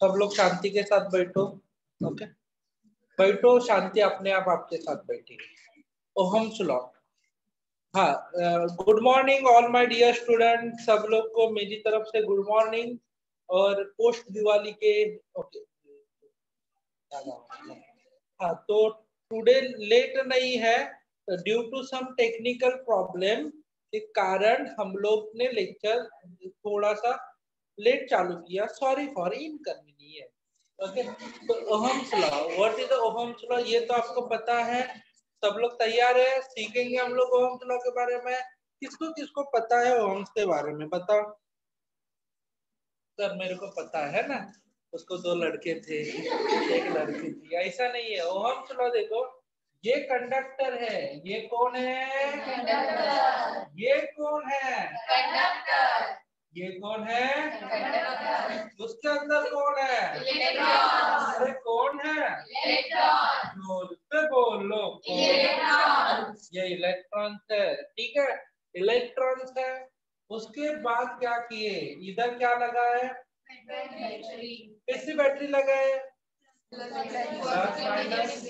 सब लोग शांति के साथ बैठो। ओके, बैठो, शांति अपने आप आपके साथ बैठेगी। ओहम श्लोक। हाँ, good morning all my dear student, सब लोग को मेरी तरफ से गुड मॉर्निंग। और पोस्ट दिवाली के ओके, हाँ तो टुडे लेट नहीं है, due to some technical problem के कारण हम लोग ने लेक्चर थोड़ा सा लेट चालू किया। Sorry for inconvenience. ओके, तो Ohm's law, what is the Ohm's law, ये तो आपको पता है। सब लोग तैयार है? सीखेंगे हम लोग ओहम्स लॉ के बारे में। किसको किसको पता है ओहम्स के बारे में, बताओ। सर मेरे को पता है ना, उसको 2 लड़के थे, 1 लड़की थी। ऐसा नहीं है। ओहम्स लॉ देखो, ये कंडक्टर है, ये कौन है? कंडक्टर। ये कौन है? कंडक्टर। ये कौन है? कंडक्टर। उसके अंदर कौन है? इलेक्ट्रॉन। अरे कौन है? इलेक्ट्रॉन। जोर से बोलो। इलेक्ट्रॉन। ये इलेक्ट्रॉन है, ठीक है, इलेक्ट्रॉन है। उसके बाद क्या किए, इधर क्या लगा है? बैटरी। कैसी बैटरी लगा है? प्लस माइनस,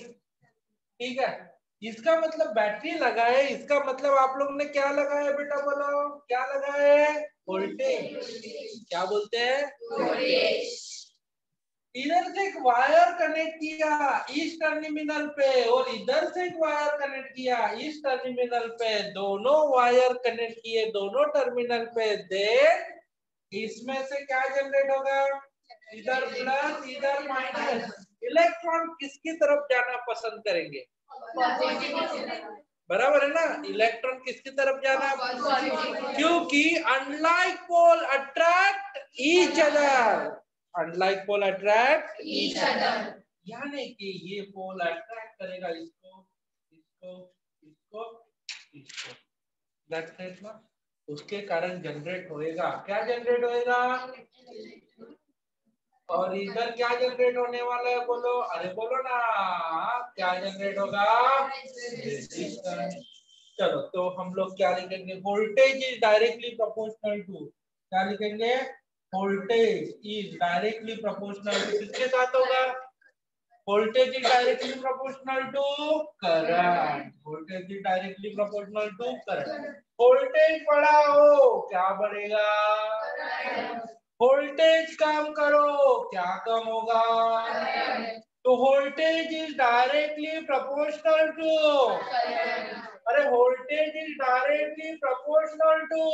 ठीक है। इसका मतलब बैटरी लगा है, इसका मतलब आप लोग ने क्या लगाया बेटा, बोलो क्या लगा है? वोल्टेज। क्या बोलते हैं? वोल्टेज। इधर से एक वायर कनेक्ट किया इस टर्मिनल पे, और इधर से एक वायर कनेक्ट किया इस टर्मिनल पे, दोनों वायर कनेक्ट किए दोनों टर्मिनल पे। देन इसमें से क्या जनरेट होगा? इधर प्लस इधर माइनस। इलेक्ट्रॉन किसकी तरफ जाना पसंद करेंगे? बराबर है ना, इलेक्ट्रॉन किसकी तरफ जाना? क्योंकि unlike pole attract each other, unlike pole attract each other, यानी कि ये पोल अट्रैक्ट करेगा इसको, इसको, इसको, इसको। दैट्स इट ना, उसके कारण जनरेट होएगा, क्या जनरेट होएगा? और इधर क्या जनरेट होने वाला है, बोलो, अरे बोलो ना, क्या जनरेट होगा? रेजिस्टेंस। चलो तो हम लोग क्या लिखेंगे? Voltage is directly proportional to, क्या लिखेंगे? Voltage is directly proportional to किसके साथ होगा? Voltage is directly proportional to current, voltage is directly proportional to current. Voltage बढ़ा हो क्या बढ़ेगा? वोल्टेज कम करो क्या कम होगा? तो voltage is directly proportional to, अरे voltage is directly proportional to,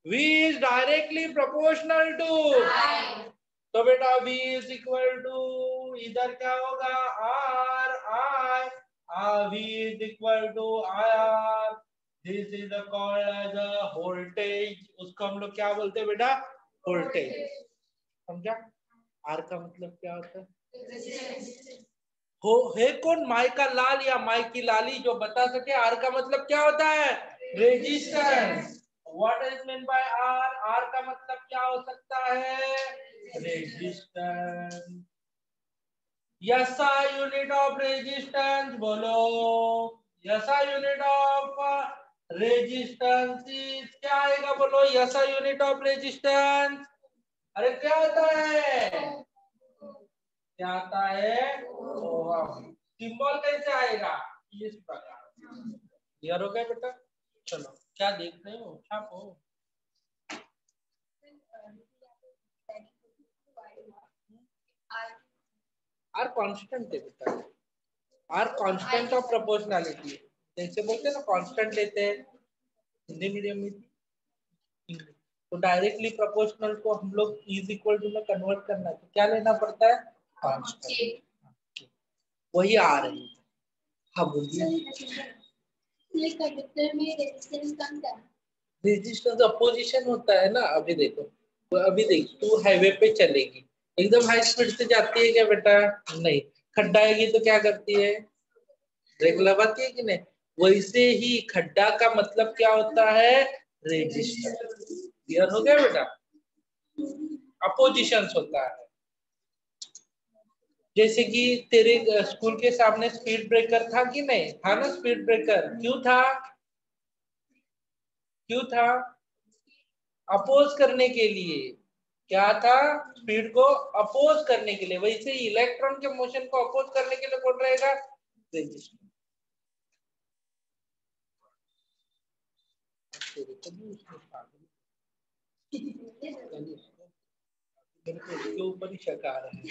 V is directly proportional to, तो बेटा V is equal to, इधर क्या होगा? R I, V is equal to IR, this is called as a voltage, उसको हम लोग क्या बोलते हैं बेटा? वोल्टेज। समझा? R का मतलब क्या होता है? हो है कौन माई का लाल या माई की लाली जो बता सके R का मतलब क्या होता है? Resistance. What is meant by R? R का मतलब क्या हो सकता है? Resistance. SI unit of resistance, बोलो SI यूनिट ऑफ रेजिस्टेंस क्या आएगा? बोलो SI यूनिट ऑफ रेजिस्टेंस। अरे क्या होता है? क्या आता है? ओम। सिंबल कैसे आएगा? इस प्रकार। क्लियर हो गया बेटा? चलो क्या देख रहे हो? छापो। आर कांस्टेंट है बेटा, आर कांस्टेंट ऑफ प्रोपोर्शनैलिटी, जैसे बोलते हैं ना कांस्टेंट लेते हैं हिंदी मीडियम में, तो डायरेक्टली प्रोपोर्शनल को हम लोग इज इक्वल टू में कन्वर्ट करना है तो क्या लेना पड़ता है? कांस्टेंट। वही आ रही है। हाँ बोलिए। रेजिस्टेंस अपोजिशन होता है ना। अभी देखो, अभी देख, तू हाईवे पे चलेगी, एकदम हाई स्पीड से जाती है क्या बेटा? नहीं। खड्डा आएगी तो क्या करती है? ब्रेक लगाती है कि नहीं? वैसे ही खड्डा का मतलब क्या होता है? रेजिस्टेंस। क्लियर हो गया बेटा? अपोजिशन होता है। जैसे कि तेरे स्कूल के सामने स्पीड ब्रेकर था कि नहीं था ना? स्पीड ब्रेकर क्यों था? क्यों था? अपोज करने के लिए। क्या था, स्पीड को अपोज करने के लिए, वैसे ही इलेक्ट्रॉन के मोशन को अपोज करने के लिए कौन रहेगा, रेजिस्टेंस। मेरे को इसके ऊपर ही शक आ रहा है।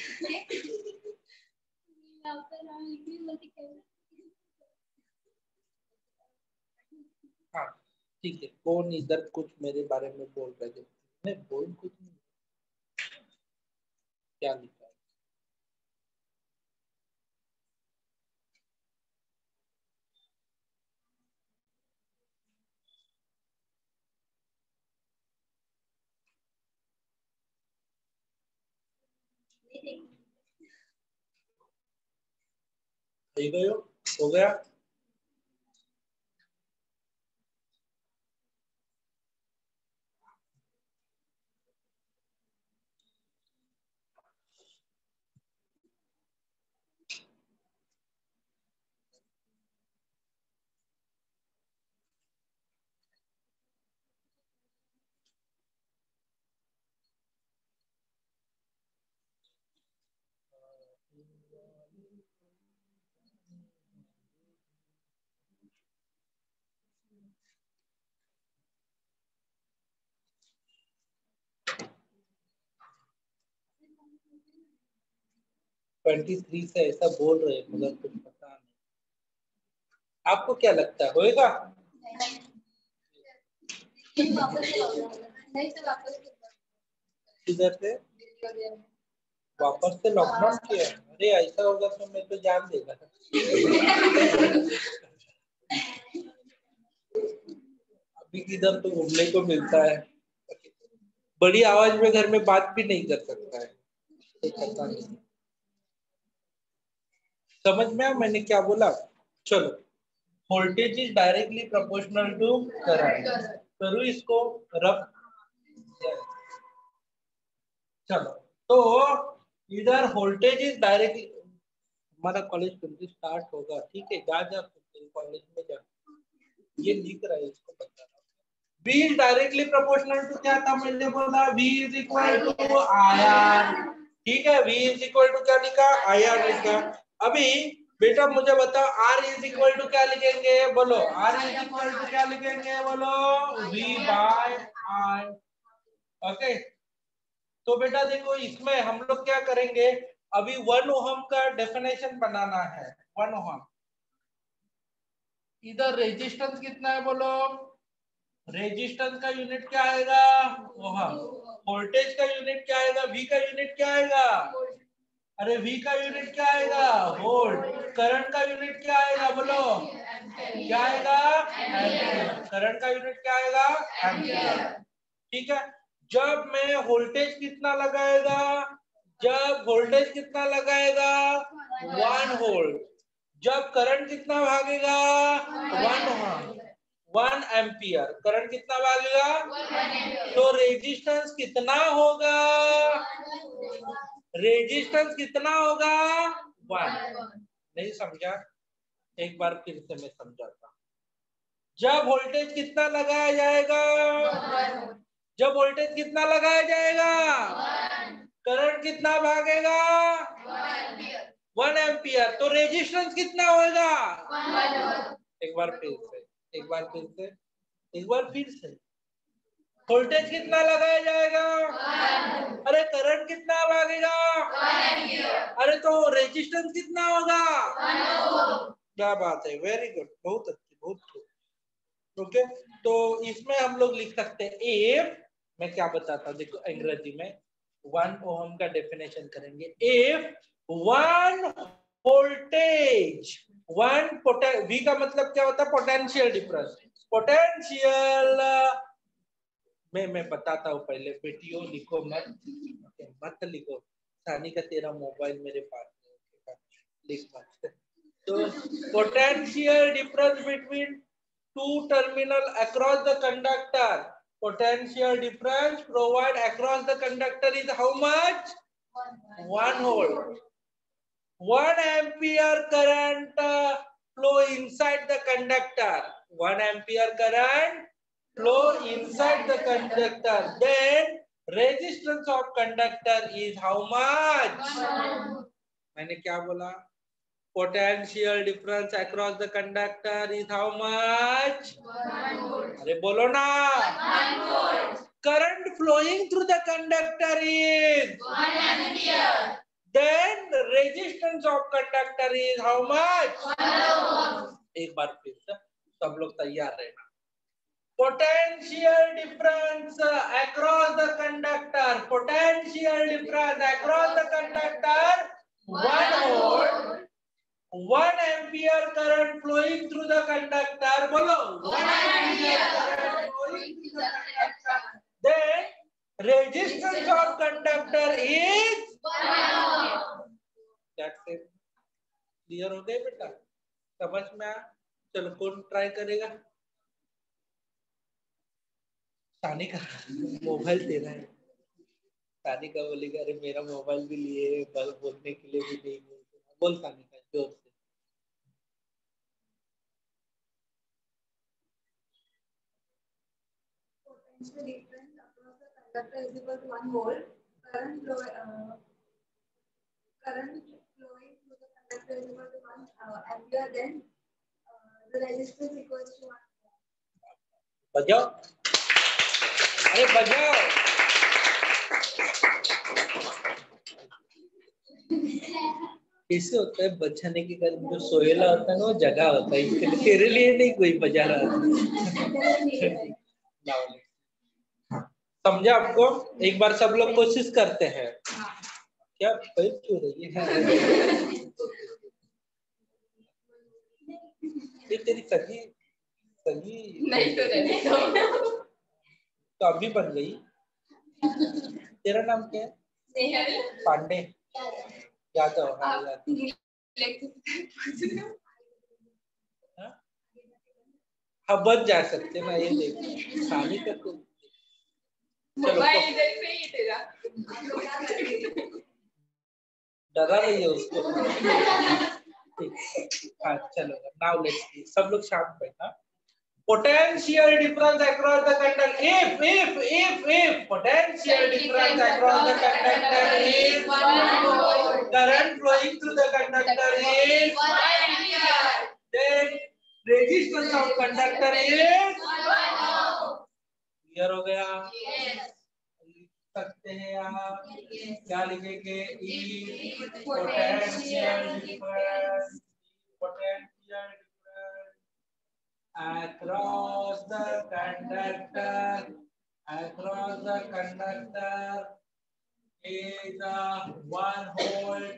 हाँ ठीक है, कौन इधर कुछ मेरे बारे में बोल रहे थे, मैं बोल कुछ नहीं, क्या लिखा है, हो गया। ट्वेंटी थ्री से ऐसा बोल रहे हैं, मगर कुछ पता नहीं, आपको क्या लगता है होएगा? किधर से वापस से लॉकडाउन किया? अरे ऐसा होगा तो मैं तो जान देगा। अभी किधर तो घूमने को मिलता है, बड़ी आवाज में घर में बात भी नहीं कर सकता है, तो पता नहीं। समझ में आया मैंने क्या बोला? चलो, voltage is directly proportional to current, करूँ इसको रफ। चलो, तो इधर वोल्टेज इज डायरेक्टली, हमारा कॉलेज फिर स्टार्ट होगा, ठीक है, जा जा कॉलेज में जा, ये लिख रहा है इसको बता रहा हूँ। V is directly proportional to, क्या था मैंने बोला, V is equal to ion, ठीक है, V इज इक्वल टू क्या लिखा, आयन लिखा। अभी बेटा मुझे बताओ R इज इक्वल टू क्या लिखेंगे, बोलो R इज इक्वल टू क्या लिखेंगे, बोलो V बाय I। ओके, तो बेटा देखो इसमें हम लोग क्या करेंगे, अभी 1 ओहम का डेफिनेशन बनाना है। 1 ओहम, इधर रेजिस्टेंस कितना है बोलो, रेजिस्टेंस का यूनिट क्या आएगा, ओहम। वोल्टेज का यूनिट क्या आएगा, वी का यूनिट क्या आएगा, अरे वी का यूनिट क्या आएगा, वोल्ट। करंट का यूनिट क्या आएगा बोलो, क्या आएगा, एम्पियर। करंट का यूनिट क्या आएगा, एम्पियर। ठीक है, जब मैं वोल्टेज कितना लगाएगा, जब वोल्टेज कितना लगाएगा 1 वोल्ट, जब करंट कितना भागेगा 1 एम्पियर, करंट कितना भागेगा, तो रेजिस्टेंस कितना होगा, रेजिस्टेंस कितना होगा 1। नहीं समझा, एक बार फिर से मैं समझाता हूं। जब वोल्टेज कितना लगाया जाएगा, जब वोल्टेज कितना लगाया जाएगा, करंट कितना भागेगा 1 एम्पियर, तो रेजिस्टेंस कितना होगा, एक बार फिर से, एक बार फिर से, एक बार फिर से, वोल्टेज कितना लगाया जाएगा, अरे करंट कितना भागेगा, अरे तो रेजिस्टेंस कितना होगा, क्या बात है, वेरी गुड, बहुत अच्छी, बहुत अच्छी। ओके, तो इसमें हम लोग लिख सकते हैं इफ, मैं क्या बताता हूँ देखो अंग्रेजी में, 1 ओहम का डेफिनेशन करेंगे, इफ 1 वोल्टेज, वी का मतलब क्या होता है, पोटेंशियल डिफरेंस, पोटेंशियल, मैं बताता हूँ पहले, बेटियों लिखो मत, मत लिखो, सानी का तेरा मोबाइल मेरे पास है, लिख मत। तो potential difference between two terminal across the conductor, potential difference provide across the conductor is how much, 1 volt. 1 ampere current flow inside the conductor, 1 ampere current flow inside the conductor, then resistance of conductor is how much? मैंने क्या बोला? Potential difference across the conductor is how much? अरे बोलो ना। Current flowing through the conductor is 1 ampere. Then the resistance of conductor is how much? 1 ohm. एक बार फिर से सब लोग तैयार रहना। Potential difference across the conductor. Potential difference across the conductor 1 volt. 1 ampere current flowing through the conductor. बोलो 1 ampere current flowing through the conductor. Then resistance of conductor is 1 ohm. That's it. Clear हो गए बेटा? समझ में आया? चलो कौन try करेगा? सानी का मोबाइल तेरा है। सानी का बोलेगा अरे मेरा मोबाइल भी लिए बोलने के लिए भी नहीं बोलते। बोल सानी का जोर से। Potential difference across the conductor is equal to 1 volt. Current flowing through the conductor is equal to 1 ampere. Then the resistance equals to 1 ohm. बजाओ, अरे बजाओ। कैसे होता है बजाने के कारण जो सोएला होता है ना वो जगह होता है। इसके लिए तेरे लिए नहीं कोई बजा रहा है। समझा आपको? एक बार सब लोग कोशिश करते हैं। क्या पैर क्यों रही है? ये तेरी सगी नहीं तो रहने दो। तो अभी बन गई। तेरा नाम क्या है? नेहल पांडे यादव। हाँ बच जा सकते ना। ये देख सानी का तो मोबाइल इधर पे ही तेरा डरा रही है उसको। हाँ चलो नाउ लेट्स सी। सब लोग शांत बैठना। Potential difference across the conductor if potential difference across the conductor is 1 volt. Current flowing through the conductor is 1 ampere. Then resistance of conductor is 1 ohm. Clear हो गया? Yes. लिख सकते हैं आप? Yes. क्या लिखेंगे? Potential difference across the conductor is 1 volt.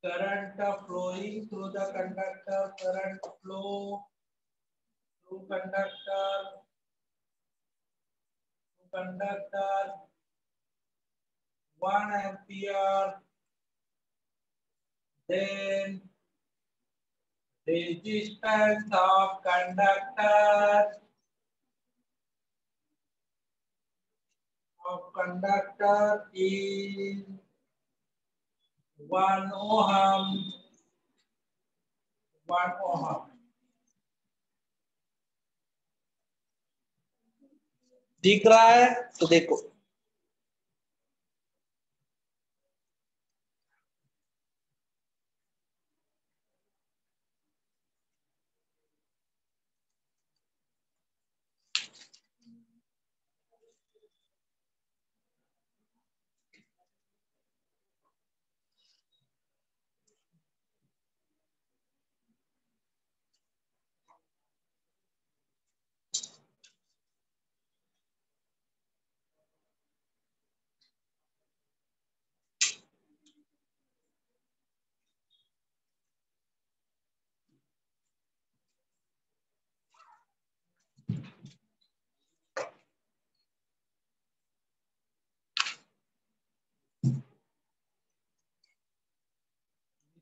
Current flowing through the conductor, current flow through conductor 1 ampere. Then resistance of conductor is 1 ohm. दिख रहा है तो देखो।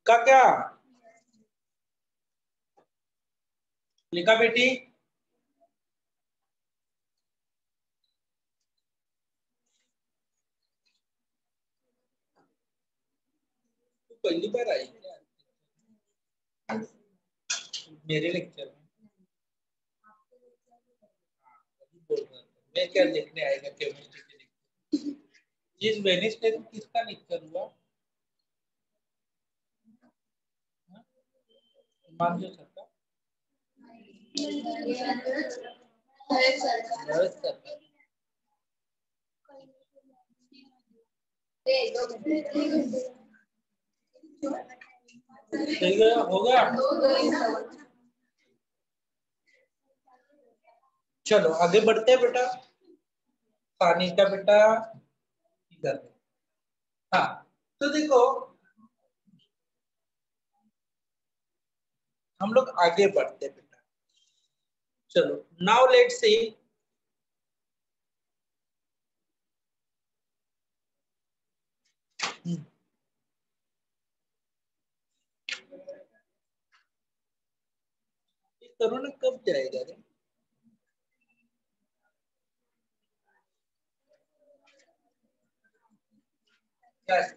लिखा क्या? लिखा बेटी? पहली बार आई क्या मेरे लेक्चर में? बोल रहा था मैं क्या देखने आएगा केमिस्ट्री के लेक्चर। इस वेडनेसडे को किसका लेक्चर हुआ? मानजो सर का, भरत सर का। सही गया, हो गया। चलो आगे बढ़ते हैं बेटा। पानी का बेटा इधर। हाँ तो देखो हम लोग आगे बढ़ते हैं बेटा। चलो नाउ लेट्स सी। कोरोना कब जाएगा रे?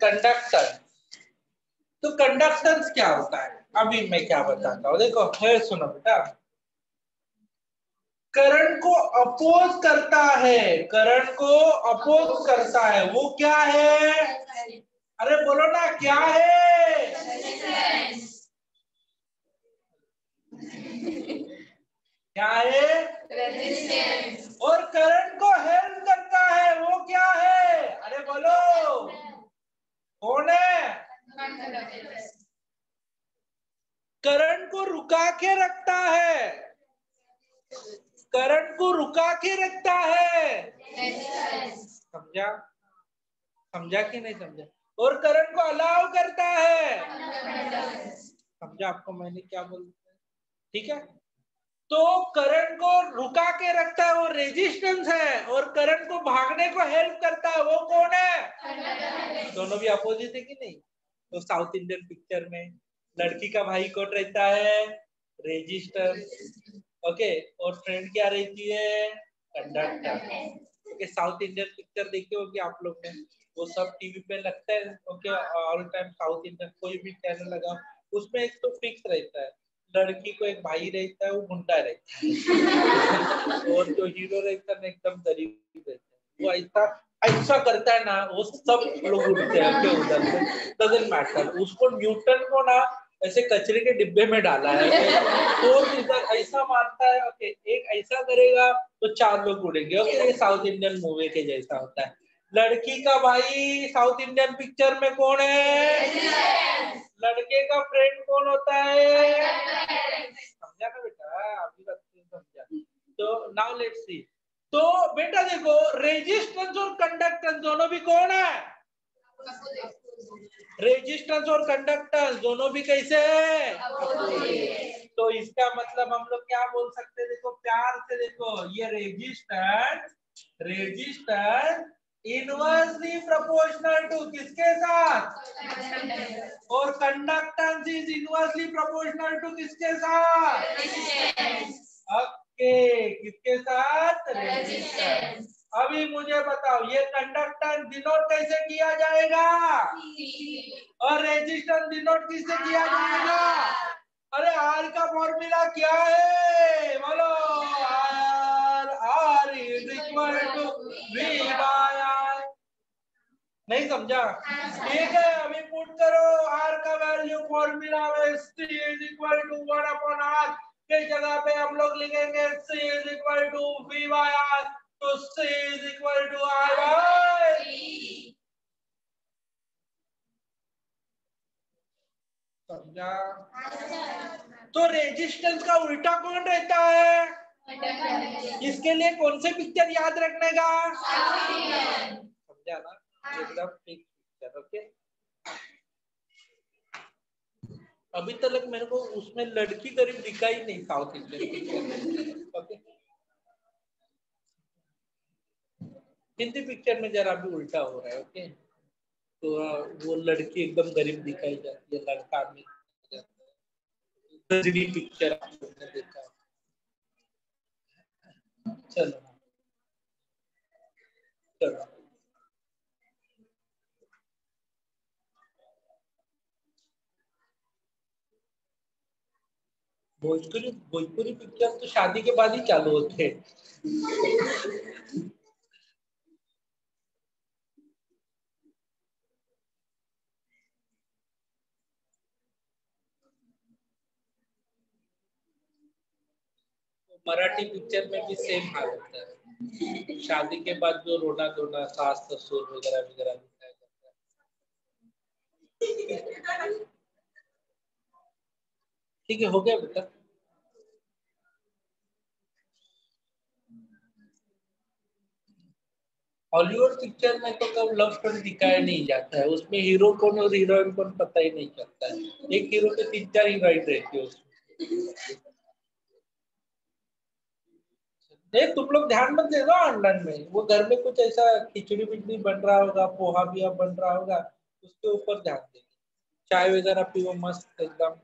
कंडक्टर। तो कंडक्टेंस क्या होता है अभी मैं क्या बताता हूँ। देखो है, सुनो बेटा। करंट को अपोज करता है, करंट को अपोज करता है, वो क्या है? अरे बोलो ना क्या है? क्या है? रेजिस्टेंस। और करंट को हेल्प करता है, वो क्या है? अरे बोलो कौन है? करंट को रुका के रखता है, करंट को रुका के रखता है। समझा? समझा कि नहीं समझा? और करंट को अलाउ करता है। समझा आपको मैंने क्या बोला? ठीक है। तो करंट को रुका के रखता है वो रेजिस्टेंस है, और करंट को भागने को हेल्प करता है वो कौन है? दोनों भी अपोजिट है कि नहीं? तो साउथ इंडियन पिक्चर में लड़की का भाई कौन रहता है? रेजिस्टेंस। ओके, और फ्रेंड क्या रहती है? Conductor. Okay, south Indian picture देखे होगी आप लोग ने, वो सब टीवी पे लगता है। Okay, all time south Indian कोई भी चैनल लगा, उसमें एक तो फिक्स रहता है, लड़की को एक भाई रहता है वो गुंडा रहता है और जो हीरो रहता है एकदम गरीब रहता है, वो ऐसा ऐसा करता है ना, वो सब लोग उठते हैं के उधर से। डजंट मैटर, उसको न्यूटन को ना ऐसे कचरे के डिब्बे में डाला है, तो इधर ऐसा मारता है। ओके, एक ऐसा करेगा तो 4 लोग उड़ेंगे। ओके, ये साउथ इंडियन मूवी के जैसा होता है। लड़की का भाई साउथ इंडियन पिक्चर में कौन है? लड़के का फ्रेंड कौन होता है? समझा ना बेटा? अभी तक समझा। तो नाउ लेट्स सी। तो बेटा देखो, रेजिस्टेंस और कंडक्टेंस दोनों भी कौन है? रेजिस्टेंस और कंडक्टेंस दोनों भी कैसे है? तो इसका मतलब हम लोग क्या बोल सकते हैं? देखो प्यार से देखो, ये resistance, resistance inversely proportional to किसके साथ? और conductance is inversely proportional to किसके साथ? ओके, किसके साथ? रेजिस्टेंस। अभी मुझे बताओ, ये कंडक्टेंस डिनोट कैसे किया जाएगा? और रेजिस्टेंस डिनोट किससे किया जाएगा? अरे आर का फॉर्मूला क्या है? बोलो, R is equal to V by R. नहीं समझा? ठीक है, अभी पुट करो आर का वैल्यू फॉर्मूला में, C is equal to 1/r के जगह पे हम लोग लिखेंगे C is equal to V by R, तो C is equal to I by V। समझा? तो रेजिस्टेंस का उल्टा कौन रहता है? इसके लिए कौन से पिक्चर याद रखने का? समझा ना? एकदम ठीक पिक्चर। ओके, अभी तक मेरे को उसमें लड़की करीब दिखा ही नहीं south Indian picture. Okay, Hindi picture में जरा भी उल्टा हो रहा है। ओके, तो वो लड़की एकदम गरीब दिखाई जाती है, लड़का अमीर जाता है। पिक्चर आप लोगों ने देखा। चलो चलो, भोजपुरी भोजपुरी पिक्चर तो शादी के बाद ही चालू होते हैं। मराठी पिक्चर में भी सेम हाल होता है, शादी के बाद जो रोना धोना सास ससुर वगैरह वगैरह दिखाया जाता है। ठीक है, हो गया बेटा। हॉलीवुड पिक्चर में तो कब लव स्टोरी दिखाया नहीं जाता है, उसमें हीरो कौन और हीरोइन कौन पता ही नहीं चलता है। एक हीरो के 3-4 हीरोइन रहती है उसमें। नहीं, तुम लोग ध्यान मत देना ऑनलाइन में, वो घर में कुछ ऐसा खिचड़ी बिचड़ी बन रहा होगा, पोहा बिया बन रहा होगा, उसके ऊपर ध्यान देना। चाय वगैरह पियो मस्त एकदम।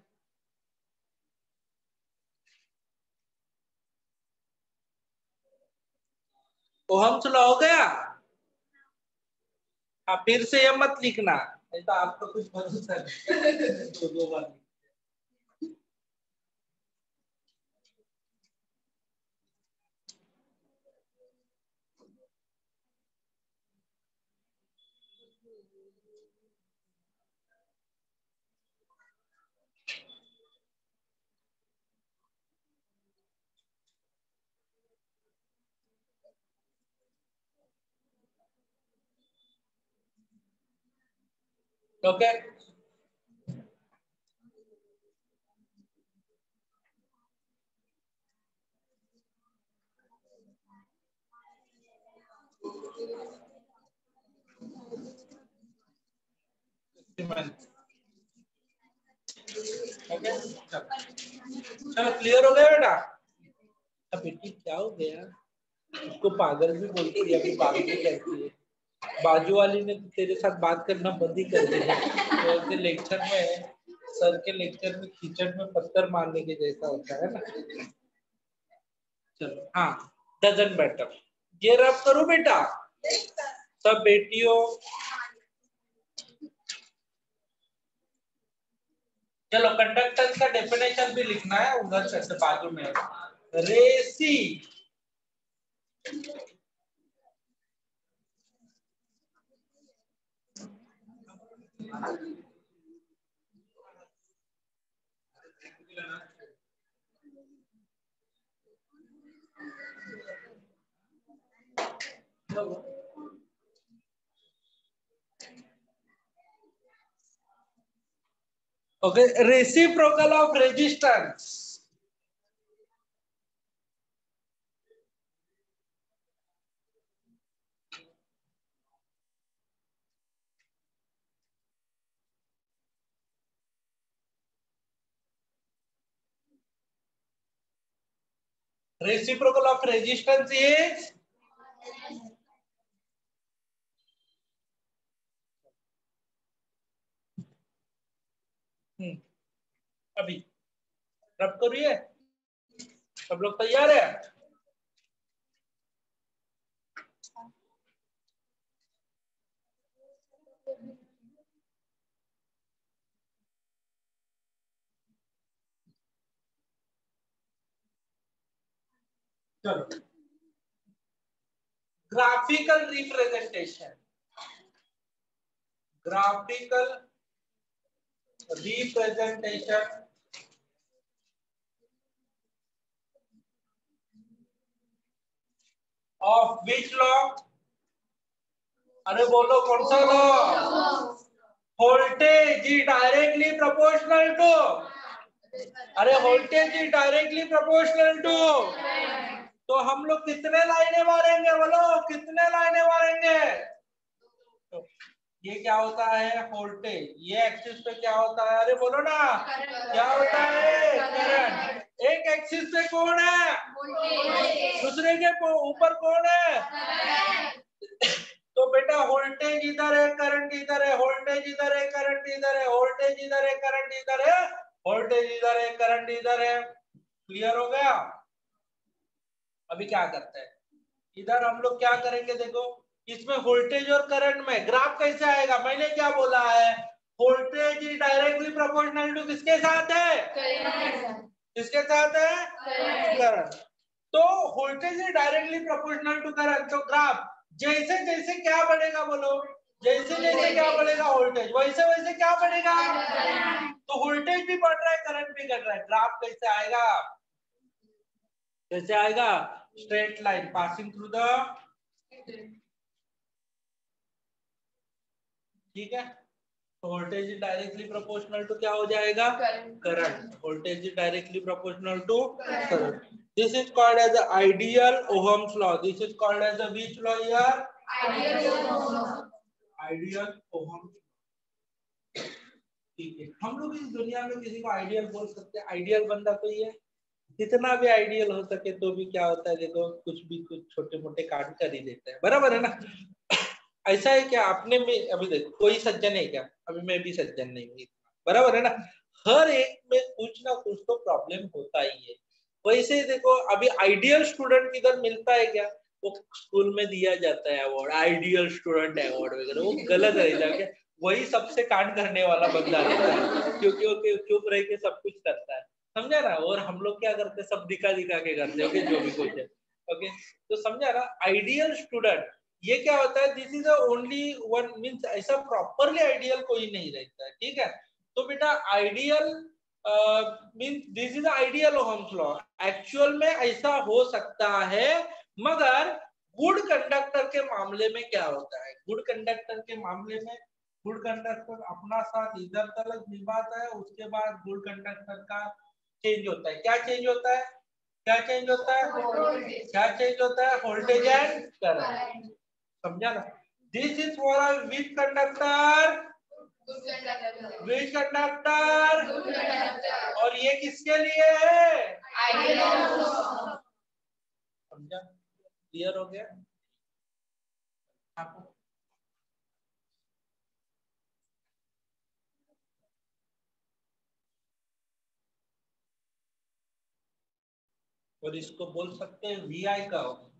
तो हम सुना हो गया। हाँ, फिर से ये मत लिखना, नहीं तो आपका कुछ भरोसा नहीं। तो 2 बार ओके। ओके, चलो क्लियर हो गया बेटा। अब बेटी क्या हो गया, उसको पागल भी बोलती है, अभी पागल भी करती है। बाजू वाली ने तो तेरे साथ बात करना बंद ही कर दिया। तो लेक्चर में, सर के लेक्चर में कीचड़ में पत्थर मारने के जैसा होता है ना। चलो हाँ, डजन बेटर। ये रब करूं बेटा, सब बेटियों। चलो कंडक्टेंस का डेफिनेशन भी लिखना है उधर से बाजू में। रेसी okay, reciprocal of resistance. Reciprocal of resistance is अभी रब करिए, सब लोग तैयार है। चलो, graphical representation, graphical representation of which law. अरे बोलो कौन सा law? Voltage is directly proportional to, अरे voltage is directly proportional to. तो हम लोग कितने लाइनें मारेंगे, बोलो कितने लाइनें मारेंगे? तो ये क्या होता है वोल्टेज, ये एक्सिस पे क्या होता है, अरे बोलो ना क्या होता है, करंट। एक एक्सिस पे कौन है, दूसरे के ऊपर कौन है। तो बेटा वोल्टेज इधर है, करंट इधर है, वोल्टेज इधर है, करंट इधर है, वोल्टेज इधर है, करंट इधर है, वोल्टेज इधर है, करंट इधर है। क्लियर हो गया? अभी क्या करते हैं, इधर हम लोग क्या करेंगे, देखो इसमें वोल्टेज और करंट में ग्राफ कैसे आएगा, मैंने क्या बोला है, वोल्टेज डायरेक्टली प्रोपोर्शनल टू किसके साथ है, किसके साथ है? करंट। तो voltage is directly proportional to current. तो ग्राफ जैसे जैसे क्या बढ़ेगा, बोलो, जैसे जैसे क्या बढ़ेगा वोल्टेज, वैसे वैसे क्या बढ़ेगा। तो वोल्टेज भी बढ़ रहा है, करंट भी घट रहा है। ग्राफ कैसे आएगा? कैसे आएगा? Straight line passing through the, ठीक है। तो voltage is directly proportional to क्या हो जाएगा? Current. Voltage is directly proportional to current. This is called as the ideal Ohm's law. This is called as the which law here? Ideal Ohm's. ठीक है, हम लोग इस दुनिया में किसी को आइडियल बोल सकते हैं? आइडियल बंदा कोई है? जितना भी आइडियल हो सके तो भी क्या होता है, देखो कुछ भी कुछ छोटे मोटे कांड कर ही देता है, बराबर है ना। ऐसा है क्या अपने में? अभी देखो कोई सज्जन है क्या? अभी मैं भी सज्जन नहीं हूँ, बराबर है ना। हर एक में कुछ ना कुछ तो प्रॉब्लम होता ही है। वैसे देखो अभी आइडियल स्टूडेंट किधर मिलता है क्या? वो स्कूल में दिया जाता है अवार्ड, आइडियल स्टूडेंट अवार्ड वगैरह, वो गलत रहता है। वही सबसे कांड करने वाला बंदा रहता है, क्योंकि वो चुप रह के सब कुछ करता है, समझा ना। और हम लोग क्या करते हैं, सब दिखा दिखा के करते हैं, ओके, जो भी कुछ है, ओके। तो समझा ना, आइडियल स्टूडेंट ये क्या होता है? This is only one, means ऐसा प्रॉपरली आइडियल कोई नहीं रहता है, ठीक है। तो बेटा ideal means this is ideal Ohm's law. Actual में ऐसा हो सकता है, मगर गुड कंडक्टर के मामले में क्या होता है? गुड कंडक्टर के मामले में गुड कंडक्टर अपना साथ इधर तक निभाता है, उसके बाद गुड कंडक्टर का चेंज होता है। क्या चेंज होता है? क्या चेंज होता है? क्या चेंज होता है? वोल्टेज एंड करंट, समझा ना। This is for a weak conductor, weak conductor. और ये किसके लिए है? समझा? क्लियर हो गया आपको? और इसको बोल सकते हैं VI का हो।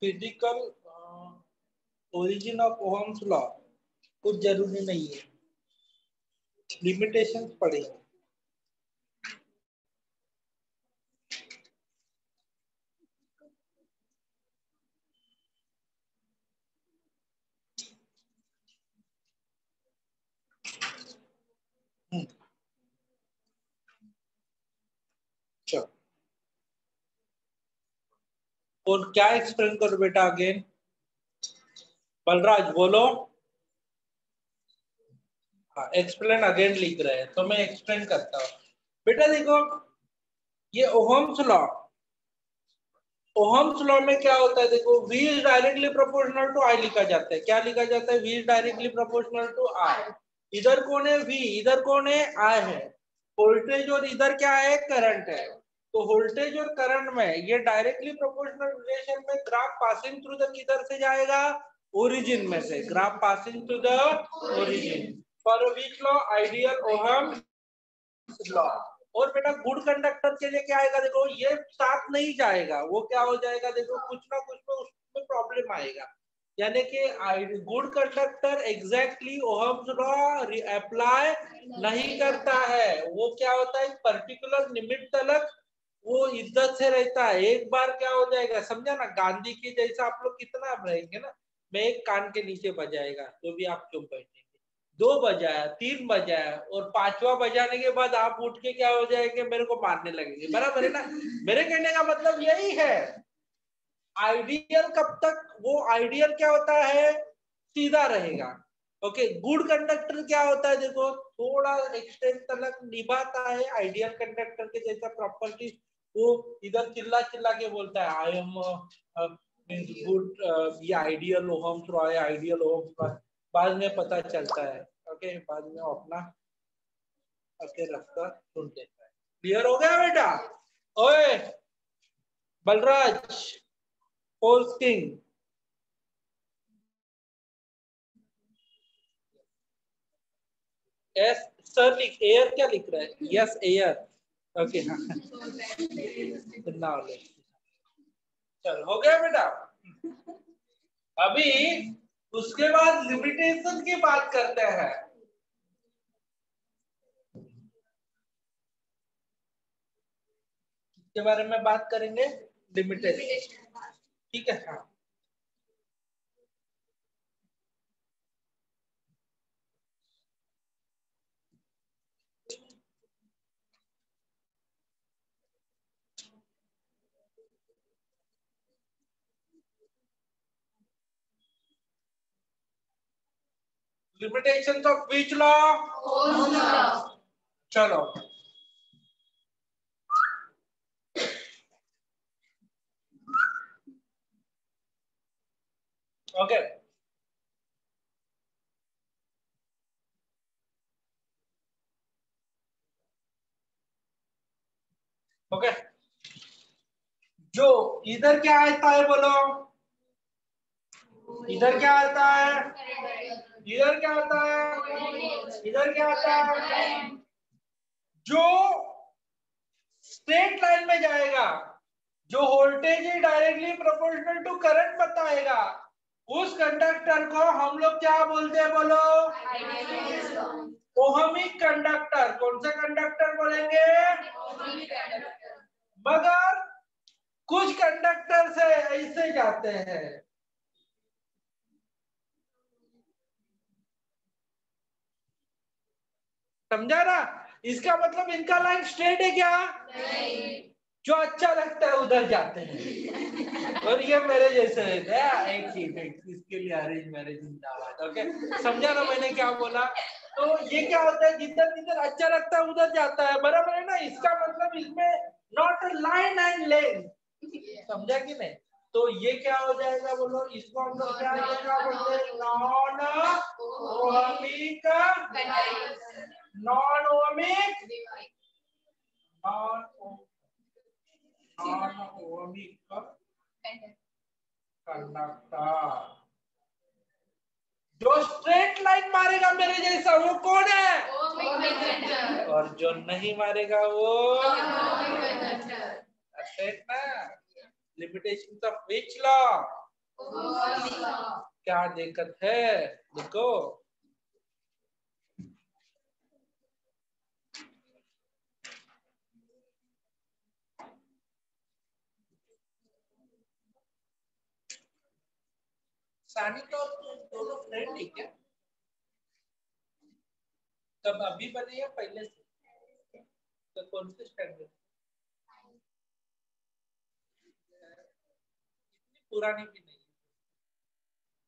Physical origin of Ohm's law कुछ जरूरी नहीं है, लिमिटेशंस पड़ेंगे। चलो, और क्या एक्सप्लेन करो बेटा अगेन? बलराज बोलो। हाँ, एक्सप्लेन अगेन लिख रहे हैं, तो मैं एक्सप्लेन करता हूँ। बेटा देखो, ये ओहम्स लॉ, ओहम्स लॉ में क्या होता है? देखो, V is directly proportional to I लिखा जाता है। क्या लिखा जाता है? V is directly proportional to I। इधर कौन है? V, इधर कौन है? I है। वोल्टेज और इधर क्या है, करंट है। तो वोल्टेज और करंट में ये डायरेक्टली प्रोपोर्शनल रिलेशन में ग्राफ पासिंग थ्रू द किधर से जाएगा, ओरिजिन में से। Graph passing through the origin for which law, ideal Ohm's law. और बेटा गुड कंडक्टर के लिए क्या आएगा, देखो ये साथ नहीं जाएगा, वो क्या हो जाएगा, देखो कुछ ना कुछ में उसमें प्रॉब्लम आएगा। यानी कि good conductor exactly Ohm's law apply नहीं करता है। वो क्या होता है, पर्टिकुलर लिमिट तक वो इज्जत से रहता है। एक बार क्या हो जाएगा, समझा ना, गांधी की जैसा आप लोग कितना आप रहेंगे ना, मैं एक कान के नीचे बजाएगा तो भी आप चुप बैठेंगे, 2 बजाया, 3 बजाया, और 5वां बजाने के बाद आप उठ के क्या हो जाएंगे, मेरे को मारने लगेंगे। बराबर है ना। मेरे कहने का मतलब यही है, आइडियल कब तक, वो आइडियल क्या होता है, सीधा रहेगा। ओके, गुड कंडक्टर क्या होता है, देखो थोड़ा एक्सटेंड तक निभाता है, आइडियल कंडक्टर के जैसा प्रॉपर्टी। वो इधर चिल्ला चिल्ला के बोलता है आई एम गुड, ये आइडियल ओहम्स लॉ है, आइडियल ओहम्स लॉ। बाद में पता चलता है, ओके, बाद में अपना आके रखकर सुन लेता है। क्लियर हो गया बेटा। ओए Balraj, force king, S sir लिख, एयर क्या लिख रहा है, यस एयर, ओके हाँ नाउ चल हो गया बेटा। अभी उसके बाद लिमिटेशन की बात करते हैं। इसके बारे में बात करेंगे, लिमिटेशन, ठीक है। हाँ लिमिटेशन ऑफ व्हिच लॉ, चलो ओके। ओके, जो इधर क्या आता है बोलो, इधर क्या आता है, इधर क्या आता है, इधर क्या आता है, जो स्ट्रेट लाइन में जाएगा, जो वोल्टेज ही डायरेक्टली प्रोपोर्शनल टू करंट बताएगा, उस कंडक्टर को हम लोग क्या बोलते हैं बोलो, ओहमिक कंडक्टर। कौन सा कंडक्टर बोलेंगे, मगर कुछ कंडक्टर से ऐसे जाते हैं, समझा ना। इसका मतलब इनका लाइन स्ट्रेट है क्या, नहीं। जो अच्छा लगता है उधर जाते हैं, और ये मेरे जैसे रहते हैं, एक चीज है, इसके लिए अरेंज मैरिज जिंदाबाद। ओके, समझा ना मैंने क्या बोला। तो ये क्या होता है, जिधर जिधर अच्छा लगता है उधर जाता है, बराबर है ना। इसका मतलब इसमें नॉट लाइन एंड लेंथ, समझा कि नहीं। तो ये क्या हो जाएगा बोलो, इसको हम लोग क्या बोलते हैं, non ohmic, non ohmic, non ohmic conductor. जो स्ट्रेट लाइन मारेगा मेरे जैसा वो कौन है, और जो नहीं मारेगा वो स्ट्रेट ना। लिमिटेशन ऑफ व्हिच लॉ, क्या दिक्कत है, देखो सानी तो दोनों फ्रेंड है क्या, तब अभी बने या पहले से, तो कौन से स्टैंडर्ड, इतनी पुरानी भी नहीं,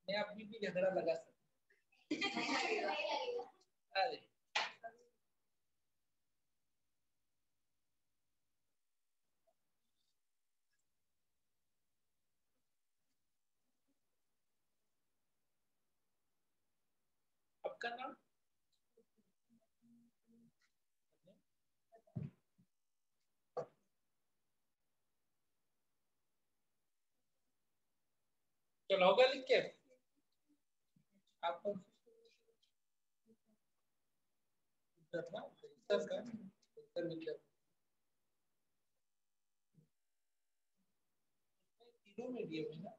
मैं अभी भी झगड़ा लगा सकता। अरे आपका नाम, चलो होगा लिख के आपको करना सर का सर लिख तीनों मीडियम है ना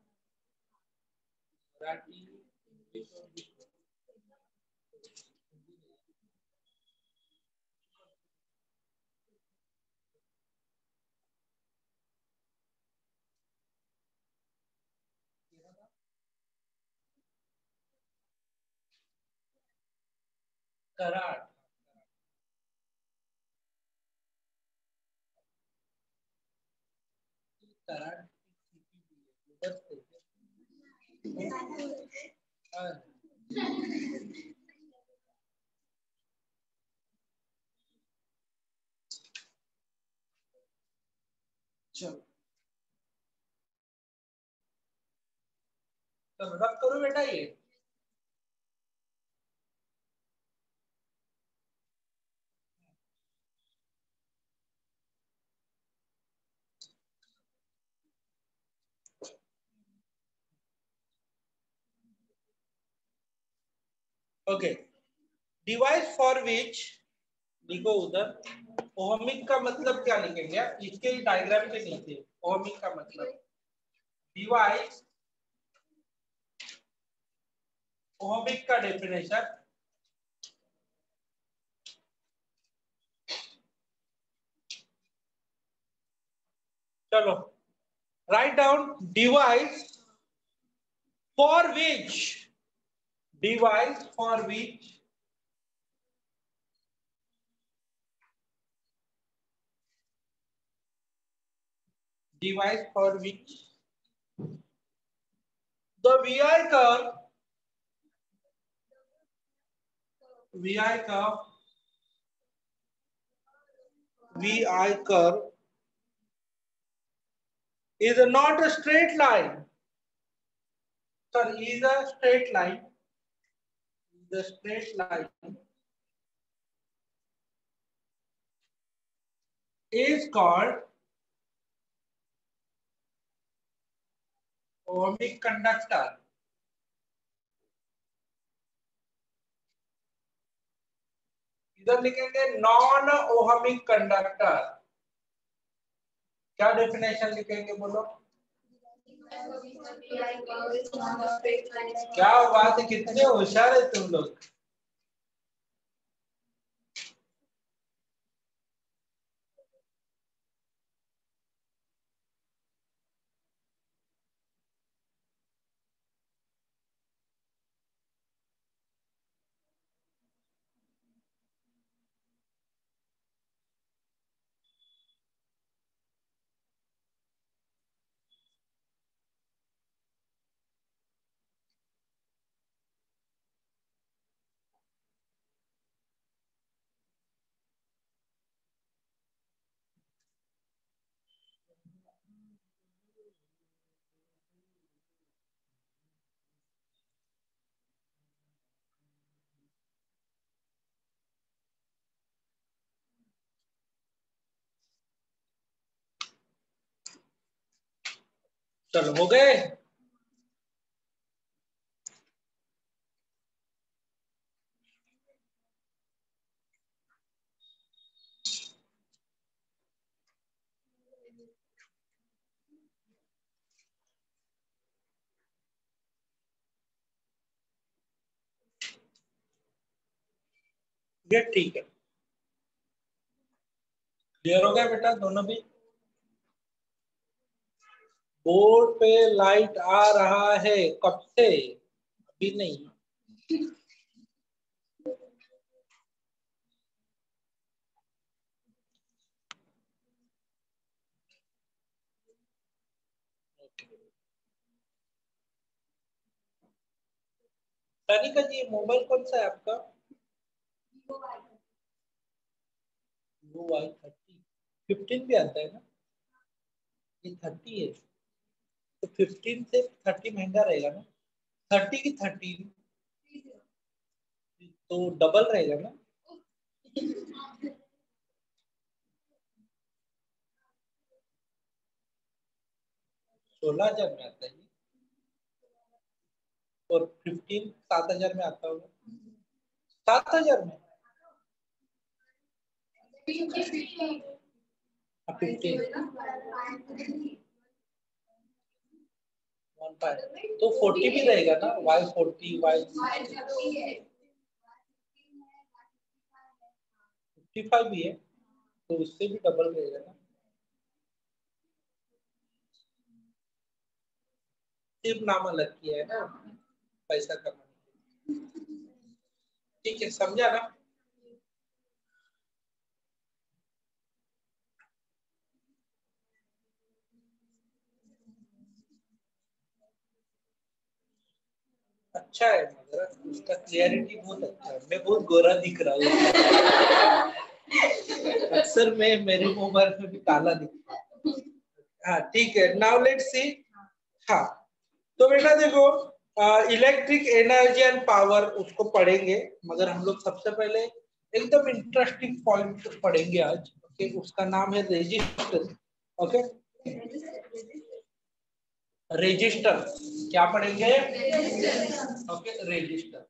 मराठी इंग्लिश और करार करार चलो तो रब करो बेटा ये ओके डिवाइस फॉर विच लिखो उधर ओहमिक का मतलब क्या लिखेंगे इसके डायग्राम के नीचे ओहमिक का मतलब डिवाइस ओहमिक का डेफिनेशन चलो write down device for which device for which device for which the VI curve VI curve is not a straight line. Sir, is a straight line. The straight line is called ohmic conductor. इधर लिखेंगे non ohmic conductor क्या definition लिखेंगे बोलो क्या बात है कितने होशियार है तुम लोग चलो हो गए ये ठीक है क्लियर हो गया बेटा दोनों भी बोर्ड पे लाइट आ रहा है कब से अभी नहीं तानिका जी मोबाइल कौन सा है आपका वो Y30 15 भी आता है ना ये 30 है तो 15 से 30 महंगा रहेगा ना 30 की 13 तो डबल रहेगा ना 16,000 में आता है और 15 7,000 में आता होगा, 7,000 में 15 तो 40 भी रहेगा ना, Y40 Y55 भी है, तो उससे भी डबल रहेगा ना। सिर्फ नाम अलग किया है ना पैसा कमाने। ठीक है, समझा ना। अच्छा है, मगर उसका क्लियरिटी बहुत अच्छा है। मैं बहुत गोरा दिख रहा हूँ। अक्सर मैं मेरे मोबाइल में भी काला दिखता हूँ। हाँ ठीक है, नाउ लेट्स सी। हाँ तो बेटा देखो, इलेक्ट्रिक एनर्जी एंड पावर उसको पढ़ेंगे, मगर हम लोग सबसे पहले एकदम इंटरेस्टिंग पॉइंट पढ़ेंगे आज। ओके, उसका नाम है रेजिस्टर। ओके, रेजिस्टर क्या पढ़ेंगे? Okay, resistor.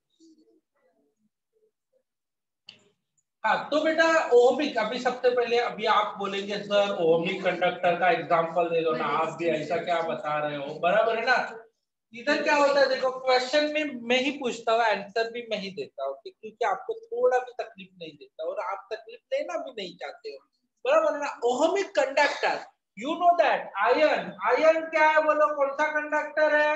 हाँ तो बेटा ओमिक, अभी सबसे पहले अभी आप बोलेंगे सर ओमिक कंडक्टर का एग्जांपल दे दो ना, आप भी ऐसा क्या बता रहे हो, बराबर है ना। इधर क्या होता है देखो, क्वेश्चन में मैं ही पूछता हूँ, आंसर भी मैं ही देता हूँ, क्योंकि आपको थोड़ा भी तकलीफ नहीं देता और आप तकलीफ लेना भी नहीं चाहते हो, बराबर है ना। Ohmic conductor, you know that iron, iron क्या है बोलो, कौन सा कंडक्टर है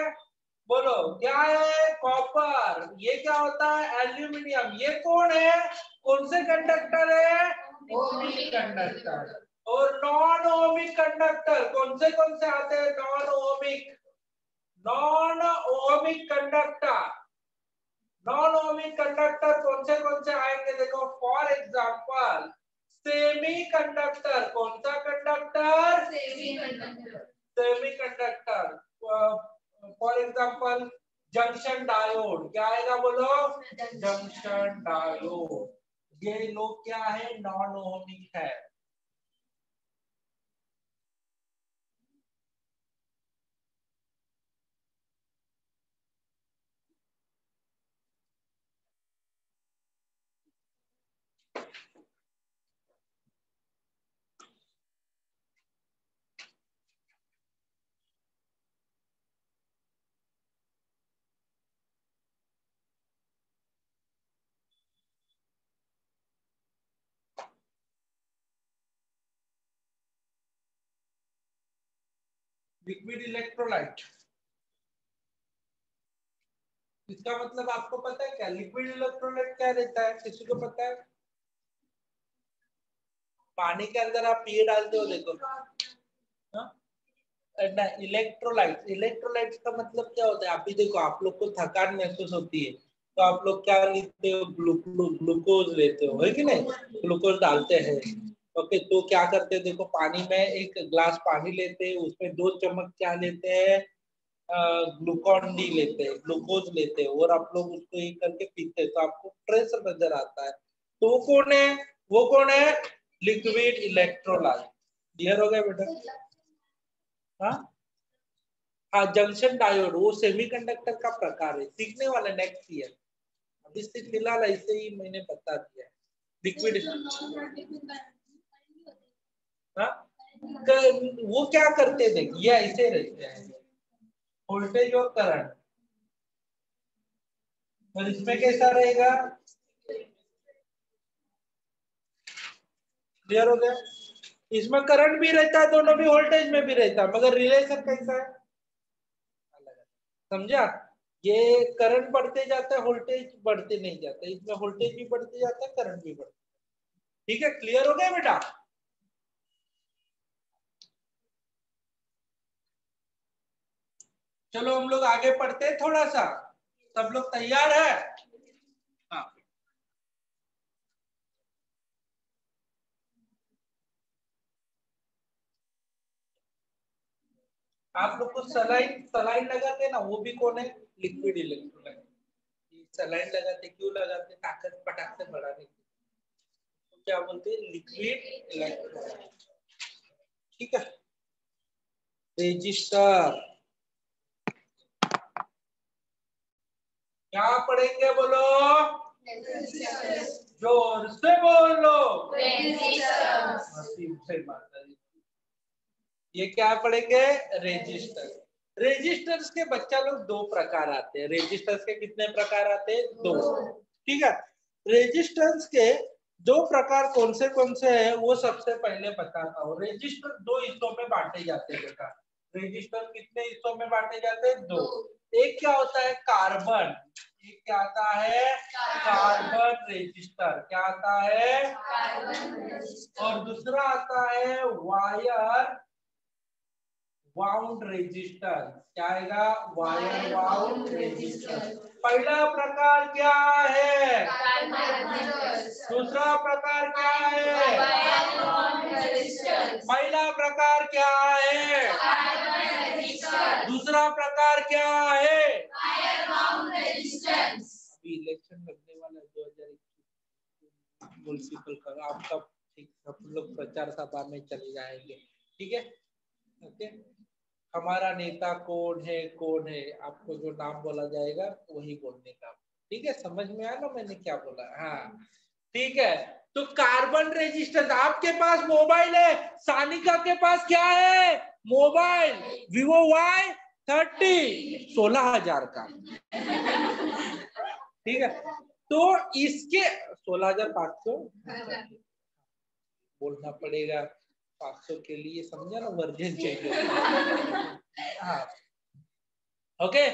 बोलो, क्या है? कॉपर। ये क्या होता है? एल्यूमिनियम। ये कौन है? कौन से कंडक्टर है? Ohmic conductor. और नॉन ओमिक कंडक्टर कौन से आते हैं? Non ohmic, non ohmic conductor. Non ohmic conductor कौन से आएंगे देखो, फॉर एग्जांपल सेमी कंडक्टर। कौन सा conductor? Semi conductor. Semi conductor, for example junction diode. क्या आएगा बोलो? Junction diode. ये लोग क्या है? नॉन ओमिक है। लिक्विड इलेक्ट्रोलाइट, इसका मतलब आपको पता है क्या? लिक्विड इलेक्ट्रोलाइट क्या रहता है, किसी को पता है? पानी के अंदर आप ये डालते हो देखो, ना इलेक्ट्रोलाइट। इलेक्ट्रोलाइट का मतलब क्या होता है? अभी देखो, आप लोग को थकान महसूस होती है तो आप लोग क्या लेते हो? ग्लूकोज लेते हो, है कि नहीं? ग्लूकोज डालते हैं। ओके, तो क्या करते हैं देखो, पानी में एक ग्लास पानी लेते हैं, उसमें 2 चम्मच क्या लेते हैं? ग्लूकॉन डी लेते हैं, ग्लूकोज लेते हैं, और आप लोग उसको ये करके पीते हैं तो आपको ट्रेस नजर आता है। तो वो कौन है? वो कौन है? Liquid electrolyte. क्लियर हो गया बेटा? हाँ हाँ, जंक्शन डायोड वो सेमीकंडक्टर का प्रकार है, सीखने वाला नेक्स्ट ईयर। अभी से फिलहाल ऐसे ही मैंने बता दिया। लिक्विड, हाँ वो क्या करते थे, ये ऐसे रहते हैं, वोल्टेज और करंट। और इसमें कैसा रहेगा? क्लियर हो गया? इसमें करंट भी रहता है, दोनों भी वोल्टेज में भी रहता है, मगर रिलेशन कैसा है? समझा? ये करंट बढ़ते जाता है, वोल्टेज बढ़ते नहीं जाता, इसमें वोल्टेज भी बढ़ते जाता है, करंट भी बढ़ता है। ठीक है, क्लियर हो गया बेटा? चलो हम लोग आगे पढ़ते हैं थोड़ा सा। सब लोग तैयार है? हाँ, आप लोग को सलाइन सलाइन लगाते ना, वो भी कौन है? Liquid electrolyte. सलाइन लगाते क्यों लगाते? ताकत पटाख से बढ़ाने की। तो क्या बोलते हैं? Liquid electrolyte. ठीक है, रेजिस्टर। क्या पढ़ेंगे बोलो, जोर से बोलो। ये क्या पढ़ेंगे, रेजिस्टर। रेजिस्टर्स के बच्चा लोग दो प्रकार आते हैं। रेजिस्टर्स के कितने प्रकार आते हैं, दो। ठीक है, रेजिस्टर्स के दो प्रकार कौन से हैं वो सबसे पहले बताता हूँ। रेजिस्टर दो हिस्सों में बांटे जाते हैं बेटा। रेजिस्टर कितने हिस्सों में बांटे जाते हैं, दो। एक क्या होता है, कार्बन। एक क्या आता है, कार्बन रेजिस्टर। क्या आता है, और दूसरा आता है वायर वाउंड रेजिस्टर। क्या आएगा, वायर वाउंड रेजिस्टर। पहला प्रकार क्या है, दूसरा प्रकार क्या है, पहला प्रकार क्या है, दूसरा प्रकार क्या है। अभी इलेक्शन लगने वाला है 2021 म्युनिसिपल का, आपका सब लोग प्रचार सभा में चले जाएंगे। ठीक है, ओके। हमारा नेता कौन है, कौन है, आपको जो नाम बोला जाएगा वही बोलने का। ठीक है, समझ में आया ना मैंने क्या बोला, हाँ ठीक है। तो कार्बन रेजिस्टेंस, आपके पास मोबाइल है, सानिका के पास क्या है, मोबाइल Vivo Y30 16,000 का। ठीक है, तो इसके 16,500 बोलना पड़ेगा, 500 के लिए समझा ना, वर्जन चाहिए। हाँ ओके,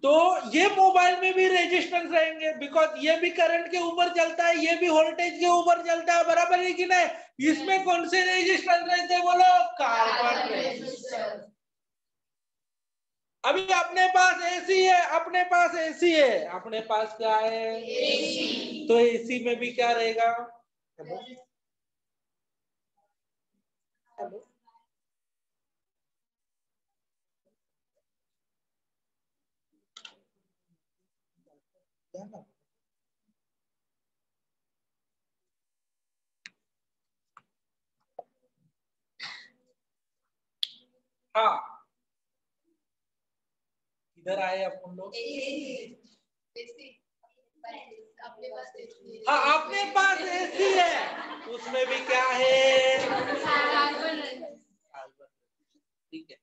तो ये मोबाइल में भी रेजिस्टेंस रहेंगे, बिकॉज ये भी करंट के ऊपर चलता है, ये भी वोल्टेज के ऊपर चलता है, बराबर है कि नहीं। इसमें कौन से रेजिस्टेंस रहते हैं बोलो, कार्बन रेजिस्टेंस। अभी अपने पास एसी है, अपने पास एसी है, अपने पास क्या है, एसी। तो एसी में भी क्या रहेगा, हेलो हेलो, हाँ इधर आए अपन लोग, हाँ अपने पास एसी है, उसमें भी क्या है, ठीक है।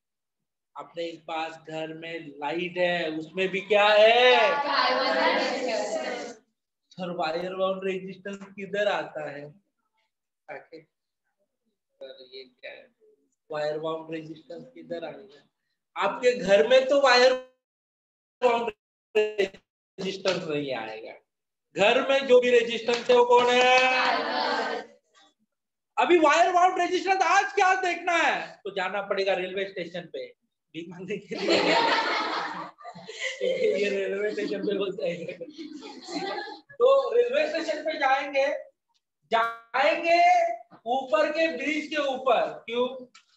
अपने पास घर में लाइट है, उसमें भी क्या है, सर वायर बाउंड रेजिस्टेंस किधर आता है, सर ये क्या है, वायर बाउंड रेजिस्टेंस किधर आएगा, आपके घर में तो वायर बाउंड रेजिस्टेंस नहीं आएगा। घर में जो भी रेजिस्टेंस है वो कौन है, अभी वायर बाउंड रेजिस्टेंस आज क्या देखना है, तो जाना पड़ेगा रेलवे स्टेशन पे भीख मांगने के लिए। ये रेलवे स्टेशन पे बोलते हैं, तो रेलवे स्टेशन पे जाएंगे ऊपर के ब्रिज के ऊपर, क्यों,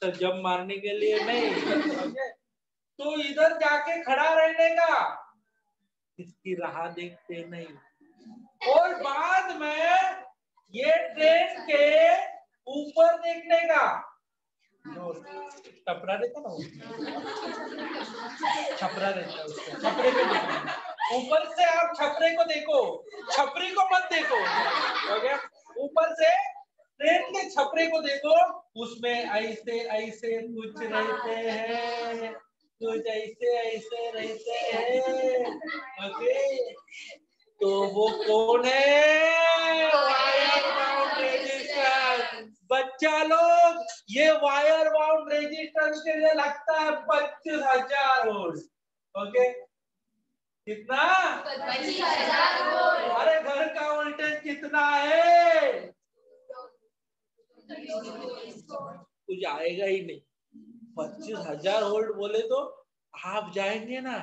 तो जंप मारने के लिए नहीं, तो इधर जाके खड़ा रहने का, इसकी राह देखते नहीं, और बाद में ये ट्रेन के ऊपर देखने का, छपरा रहता ना, छपरा रहता है उसको, छपरे पे देखना, ऊपर से आप छपरे को देखो, छपरी को मत देखो, हो गया, ऊपर से ट्रेन के छपरे को देखो, उसमें ऐसे ऐसे कुछ रहते हैं, कुछ ऐसे ऐसे रहते हैं, ओके, तो वो कौन है, वायर बाउंड रेजिस्टेंस। बच्चा लोग, ये वायर बाउंड रेजिस्टेंस के लिए लगता है 25,000 वोल्ट, ओके, कितना, 25,000 वोल्ट। अरे घर का वोल्टेज कितना है, कुछ आएगा ही नहीं। 25,000 वोल्ट बोले तो आप जाएंगे ना,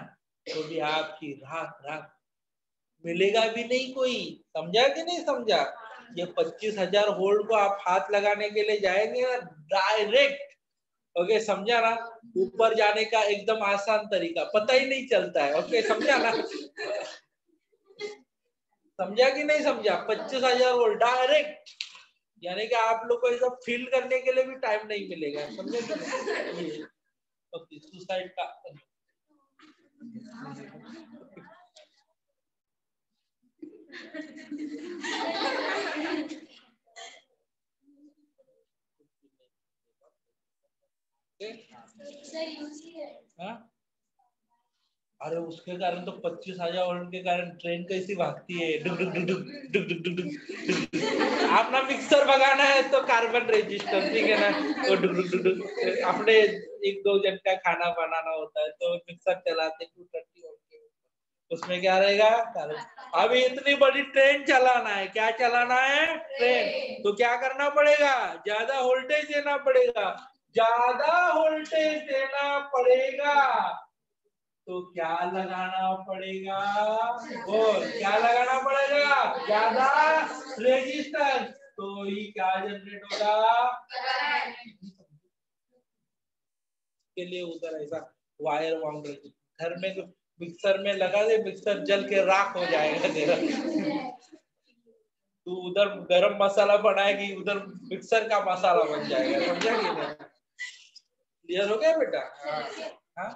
तो भी आपकी रात रात मिलेगा भी नहीं कोई, समझा कि नहीं समझा। ये 25,000 वोल्ट को आप हाथ लगाने के लिए जाएंगे ना डायरेक्ट, ओके समझा ना, ऊपर जाने का एकदम आसान तरीका, पता ही नहीं चलता है, ओके समझा ना, समझा कि नहीं समझा। 25,000 वोल्ट डायरेक्ट, यानी कि आप लोग को ये सब फील करने के लिए भी टाइम नहीं मिलेगा, समझे कि नहीं। ओके, सुसाइड का हाँ? अरे उसके कारण तो 25,000 वोल्ट के कारण ट्रेन कैसी भागती है, डुक डुक डुक डुक डुक डुक डुक डुक। अपना मिक्सर भगाना है तो कार्बन रेजिस्टेंस, ठीक है ना, तो डुक डुक डुक डुक। अपने 1-2 जन का खाना बनाना होता है तो मिक्सर चलाते 230 वोल्ट के, उसमें क्या रहेगा, अभी इतनी बड़ी ट्रेन चलाना है, क्या चलाना है, ट्रेन, तो क्या करना पड़ेगा, ज्यादा वोल्टेज देना पड़ेगा, ज्यादा वोल्टेज देना पड़ेगा, तो क्या लगाना पड़ेगा, बोल क्या लगाना पड़ेगा, ज्यादा रेजिस्टेंस, तो ही क्या जनरेट होगा, के लिए उधर ऐसा वायर वाउंड घर में मिक्सर में लगा दे, मिक्सर जल के राख हो जाएगा तेरा। तू उधर गरम मसाला बनाएगी, उधर मिक्सर का मसाला बन जाएगा, समझा कि नहीं, क्लियर हो गया बेटा। हाँ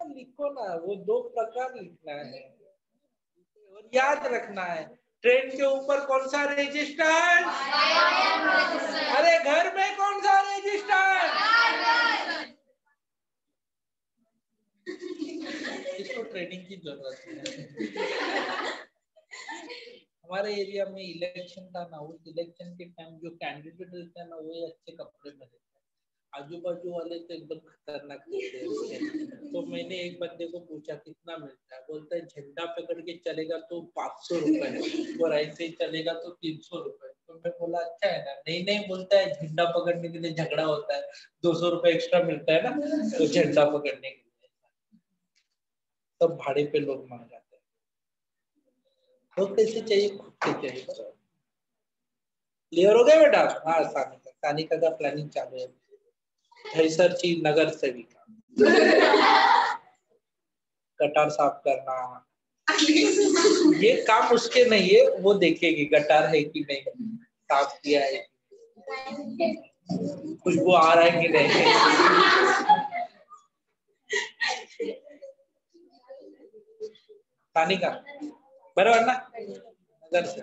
लिखो ना, वो 2 प्रकार लिखना है और याद रखना है, ट्रेन के ऊपर कौन सा रेजिस्टेंस, अरे घर में कौन सा रेजिस्टेंस, इसको ट्रेनिंग की जरूरत है। हमारे एरिया में इलेक्शन था ना, उस इलेक्शन के टाइम जो कैंडिडेट रहते हैं ना, वो अच्छे कपड़े में रहते हैं, आजू बाजू वाले तो एकदम खतरनाक रहते हैं। तो मैंने एक बंदे को पूछा कितना मिलता है, बोलता है झंडा पकड़ के चलेगा तो 500 रुपए और ऐसे ही चलेगा तो 300 रुपए। तो मैं बोला अच्छा है ना, नहीं नहीं बोलता है झंडा पकड़ने के लिए झगड़ा होता है, 200 रुपए एक्स्ट्रा मिलता है ना तो झंडा पकड़ने के लिए, तब भाड़े पे लोग मार जाते हैं, तो कैसे चाहिए, खुद से चाहिए। क्लियर हो गया बेटा। हाँ सानिका का प्लानिंग चालू है, थैसरची नगर सेविका, गटार साफ करना, ये काम उसके नहीं है, वो देखेगी गटार है कि नहीं, साफ किया है, खुशबू आ रहा है कि नहीं। सानिका बराबर ना, नगर से।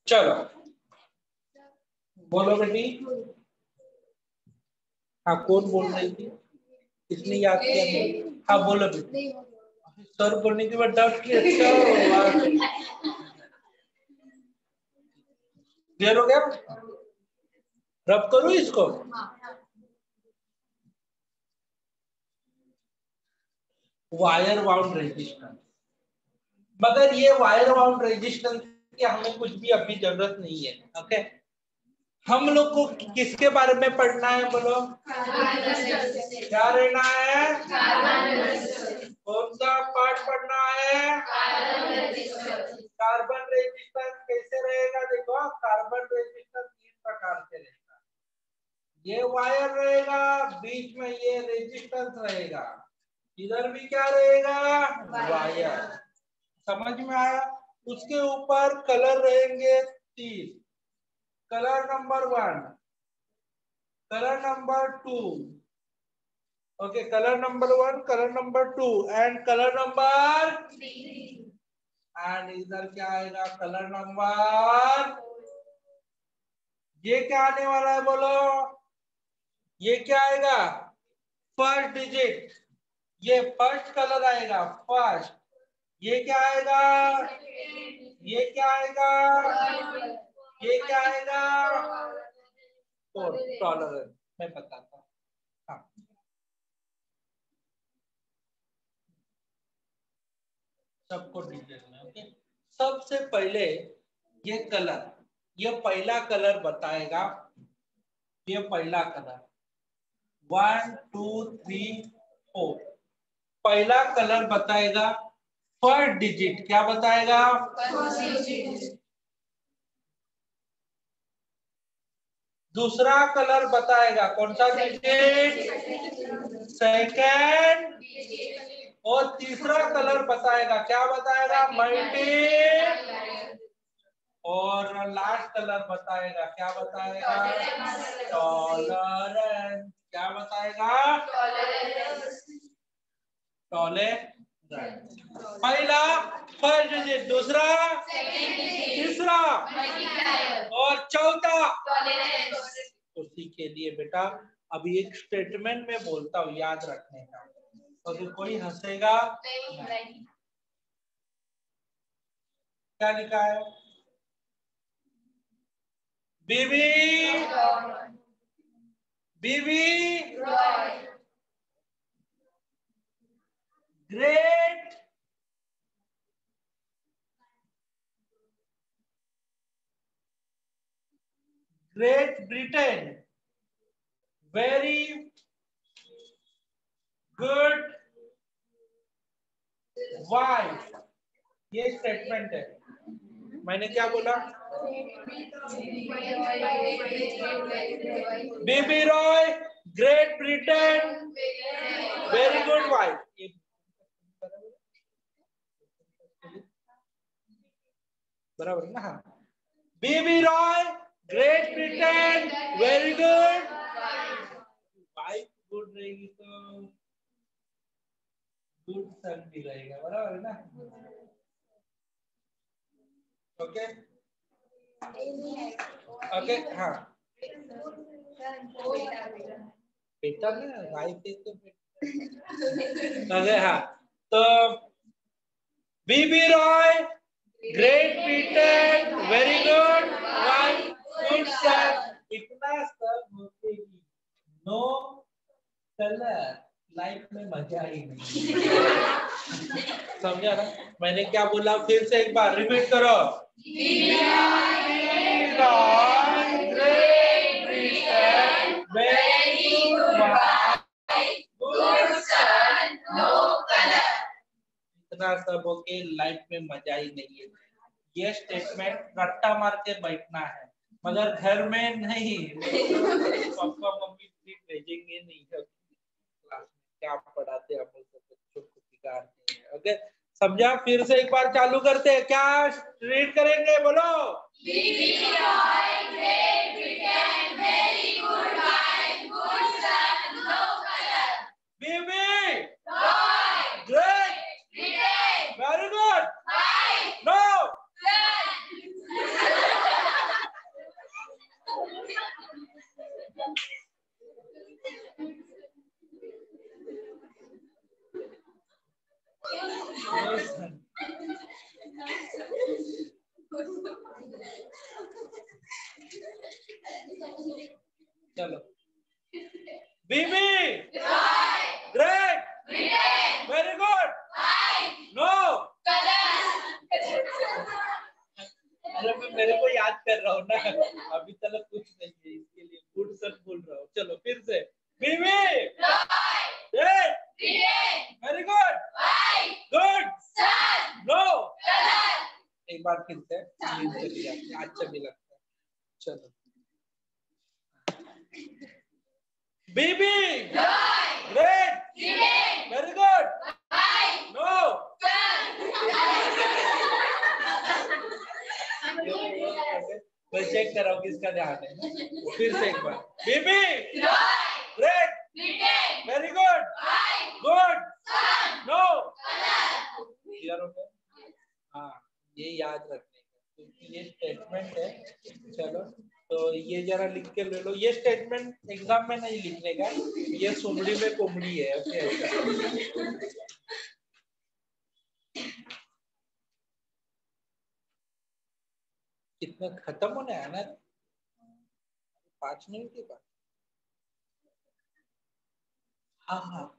चलो बोलो बेटी। हाँ कौन बोल रही थी, किसने याद किया, हाँ बोलो बेटी। सर बोलने के बाद डाउट किया, क्लियर हो गया, रब करूँ इसको, वायर बाउंड रेजिस्टेंस, मगर ये वायर बाउंड रेजिस्टेंस की हमें कुछ भी अभी जरूरत नहीं है, ओके। हम लोग को किसके बारे में पढ़ना है, बोलो क्या रहना है, कौन सा पार्ट पढ़ना है, कार्बन रेजिस्टेंस कैसे रहेगा, देखो कार्बन रेजिस्टेंस 3 प्रकार से रहेगा, ये वायर रहेगा, बीच में ये रेजिस्टेंस रहेगा, इधर भी क्या रहेगा, वायर, समझ में आया। उसके ऊपर कलर रहेंगे 3, colour number 1, colour number 2, okay, colour number 1, colour number 2 and colour number 3, and इधर क्या आएगा, कलर नंबर, ये क्या आने वाला है बोलो, ये क्या आएगा, फर्स्ट डिजिट, ये फर्स्ट कलर आएगा फर्स्ट, ये क्या आएगा, ये क्या आएगा, ये क्या आएगा, टॉलरेंस, मैं बताता हूँ। हाँ सबको डिटेल में, ओके। सबसे पहले ये कलर, ये पहला कलर बताएगा, ये पहला कलर 1 2 3 4, पहला कलर बताएगा फर्स्ट डिजिट, क्या बताएगा, दूसरा कलर बताएगा कौन सा डिजिट, सेकेंड, और तीसरा कलर बताएगा क्या बताएगा, मल्टी, और लास्ट कलर बताएगा क्या बताएगा, टॉलरेंस, क्या बताएगा, टॉलरेंस। पहला फर्स्ट डिजिट, दूसरा, तीसरा और चौथा। उसी के लिए बेटा अभी एक स्टेटमेंट में बोलता हूँ याद रखने का, और तो कोई हंसेगा नहीं। क्या लिखा है? BB, BB great great Britain very good wife. ये स्टेटमेंट है। मैंने क्या बोला? BB Roy great Britain very good wife. बराबर ना? हाँ, BB Roy great Britain very good wife. Good रहेगी तो गुड सन भी रहेगा, बराबर है ना? Okay okay. हाँ बेटा ना वाइफ तो ओके। हाँ तो BB Roy great Britain very good wife good son. इतना सब होते ही नो कलर लाइफ में मजा ही नहीं। समझा ना? मैंने क्या बोला? फिर से एक बार रिपीट करो। इतना सब हो के लाइफ में मजा ही नहीं है। ये स्टेटमेंट रट्टा मार के बैठना है, मगर घर में नहीं। पापा मम्मी प्लीज भेजेंगे नहीं क्लास में क्या पढ़ाते हैं, हम लोग बच्चों को बिगाड़ते हैं। ओके समझा? फिर से एक बार चालू करते हैं। क्या रीड करेंगे? बोलो। बीबी ग्रेट वेरी गुड नो। चलो BB great very good no. अरे मैं मेरे को याद कर रहा हूँ ना, अभी तक कुछ नहीं है, इसके लिए गुड सन बोल रहा हूँ। चलो फिर से। BB great very good good no. एक बार फिर से अच्छा भी लगता है। चलो BB great very good no. मैं चेक कर रहा हूँ किसका ध्यान है। फिर से एक बार। BB great very good good no. Clear हो गया? हाँ ये याद रखने का, क्योंकि ये स्टेटमेंट है। चलो तो ये जरा लिख के ले लो। ये स्टेटमेंट एग्जाम में नहीं लिखने का, ये सुमड़ी में कुमड़ी है। ओके कितना खत्म होने आया ना, 5 मिनट के बाद। हाँ हाँ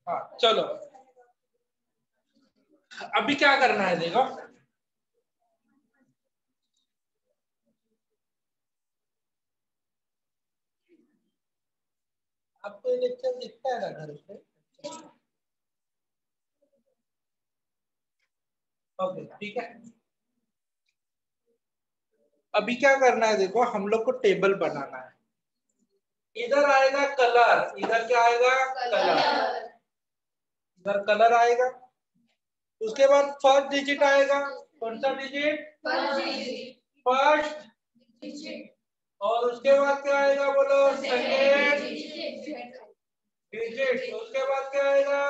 हाँ चलो अभी क्या करना है देखो, आपको ये लेक्चर दिखता है ना घर पे? ओके ठीक है। अभी क्या करना है देखो, हम लोग को टेबल बनाना है। इधर आएगा कलर, इधर क्या आएगा कलर, इधर कलर आएगा। उसके बाद फर्स्ट डिजिट आएगा, कौन सा डिजिट? First digit. और उसके बाद क्या आएगा बोलो? Second digit. उसके बाद क्या आएगा?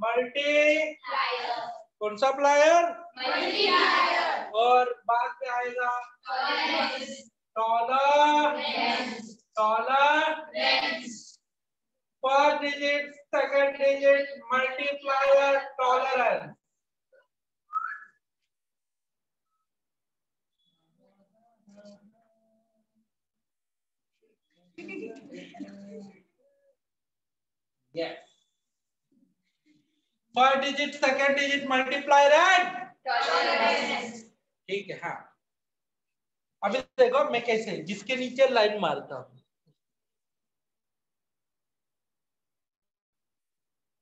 मल्टी कौन सा प्लायर? और बाद में आएगा taller first digit, second digit, multiplier, tolerance. Yes. First digit, second digit, multiplier and tolerance. ठीक है। हाँ अभी देखो मैं कैसे, जिसके नीचे लाइन मारता हूँ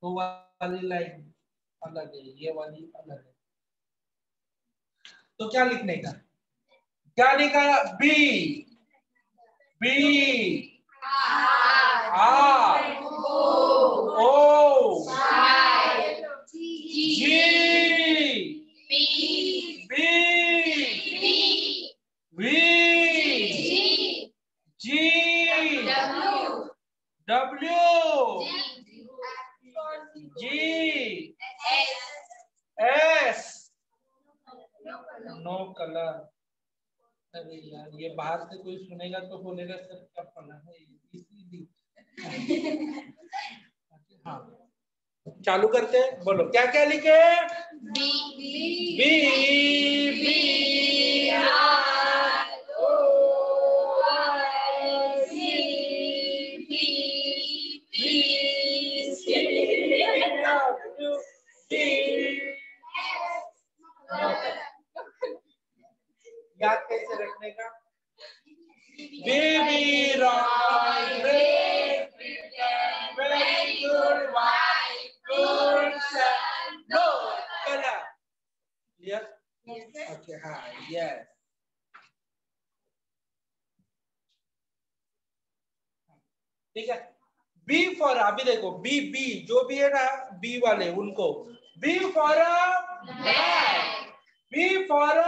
वो वाली लाइन अलग है, ये वाली अलग है। तो क्या लिखने का? क्या लिखा? B R O G B V G W S no colour. अरे यार ये बाहर से कोई सुनेगा तो बोलेगा सर क्या पढ़ा है इसीलिए। हाँ चालू करते हैं, बोलो क्या क्या लिखे। B B B R O I C B B C W D. याद कैसे रखने का। Baby Roy great Britain very good white good son no colour. Yes okay हाँ यस। ठीक है। बी फॉर अभी देखो बी बी जो भी है ना बी वाले उनको B for black B for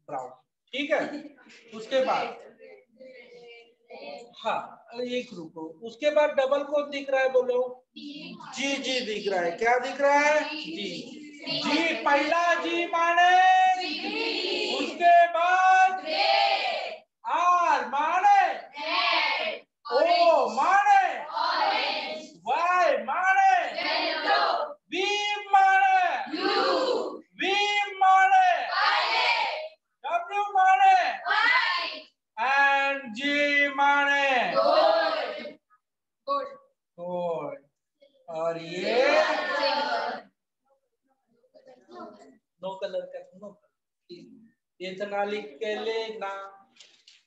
brown. ठीक है। उसके बाद हाँ एक रुको उसके बाद डबल कोड दिख रहा है बोलो। जी जी दिख रहा है क्या दिख रहा है जी। जी पहला जी माने उसके बाद आर माने ओ माने वाई माने वी माने वी माने डब्ल्यू माने एंड जी माने गोल्ड। और ये नो कलर का नो इतना लिख के लेना।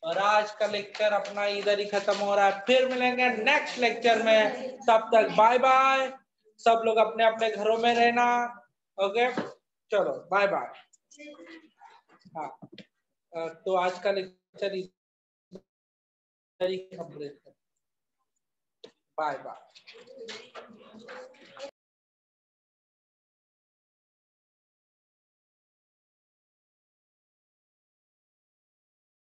और आज का लेक्चर अपना इधर ही खत्म हो रहा है, फिर मिलेंगे नेक्स्ट लेक्चर में। तब तक बाय बाय। सब लोग अपने अपने घरों में रहना। ओके चलो बाय बाय। हाँ तो आज का लेक्चर इधर ही कंप्लीट। Bye bye.